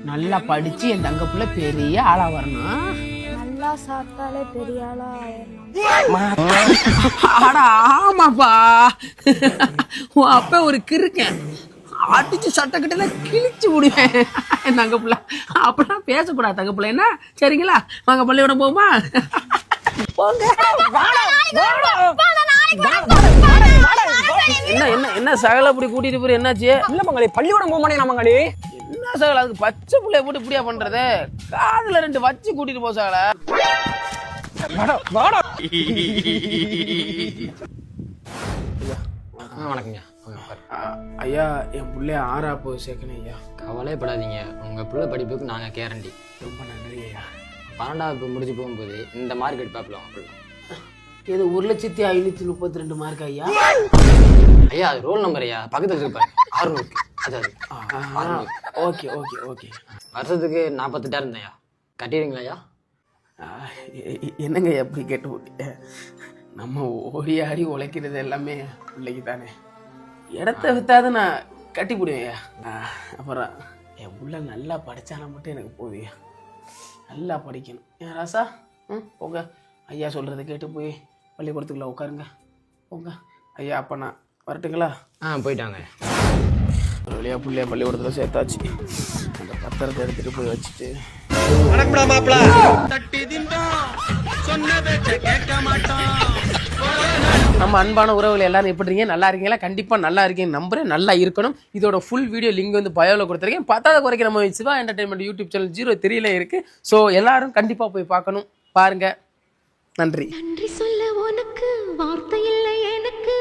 நல்லா படிச்சு என் தங்க புள்ள பெரிய ஆளா வரணும். நல்லா சாப்பிட்டாலே பெரிய ஆளா ஆயிடணும். ஆமாப்பா, உன் அப்ப ஒரு கிறுக்கன், அடிச்சு சட்டை கிட்ட கிழிச்சு விடுவேன் என் தங்க புள்ள. அப்படிலாம் பேசக்கூடாது தங்க புள்ள, என்ன சரிங்களா? வாங்க பள்ளியோட போமா. என்ன என்ன என்ன சகல அப்படி கூட்டிட்டு போற, என்னாச்சு? இல்ல மங்களே, பள்ளியோட போக மாட்டேன் மங்களே. என்ன சகல, அதுக்கு பச்சை பிள்ளைய போட்டு இப்படியா பண்றது? காதுல 2 வச்சு கூட்டிட்டு போ சகல. வணக்கங்க. ஐயா, என் பிள்ளைய 6ஆப்பு சேர்க்கணும் ஐயா. கவலைப்படாதீங்க, உங்க பிள்ளை படிப்புக்கு நாங்க கேரண்டி. ரொம்ப நன்றி ஐயா. 12வது முடிஞ்சு போகும்போது இந்த மார்க் எடுப்பாப்ல உங்க. இது 1,532 மார்க் ஐயா. ஐயா அது ரோல் நம்பர் ஐயா, பக்கத்துல இருப்பாரு 600. அதாவது ஓகே ஓகே ஓகே. வருஷத்துக்கு 48,000 ஐயா. கட்டிடுங்களா ஐயா? என்னங்க எப்படி கேட்டு போட்டீங்க? நம்ம ஓடி ஆடி உழைக்கிறது எல்லாமே பிள்ளைக்கு தானே. இடத்த வித்தாது நான் கட்டி போடுவேன். அப்புறம் என் புள்ள நல்லா படித்தானா மட்டும் எனக்கு போதும். நல்லா படிக்கணும் ஏன் ராசா. போங்க, ஐயா சொல்கிறத கேட்டு போய் பள்ளிக்கூடத்துக்குள்ள உட்காருங்க. போங்க ஐயா. அப்போ நான் வரட்டுங்களா? போயிட்டாங்க. ஒரு வழியாக பிள்ளைய பள்ளிக்கூடத்தில் சேர்த்தாச்சு. அந்த பத்திரத்தை எடுத்துகிட்டு போய் வச்சுட்டு நம்ம அன்பான உறவுகள் எல்லாரும் எப்படி இருக்கீங்க? நல்லா இருக்கீங்களா? கண்டிப்பாக நல்லா இருக்கீங்க நம்புறேன். நல்லா இருக்கணும். இதோட ஃபுல் வீடியோ லிங்க் வந்து பயோவில் கொடுத்துருக்கேன். 10வது குறைக்க நம்ம சிவா என்டர்டைன்மெண்ட் யூடியூப் சேனல் 03 இருக்கு. ஸோ எல்லாரும் கண்டிப்பாக போய் பார்க்கணும். பாருங்க. நன்றி. நன்றி சொல்ல உனக்கு வார்த்தை இல்லை எனக்கு.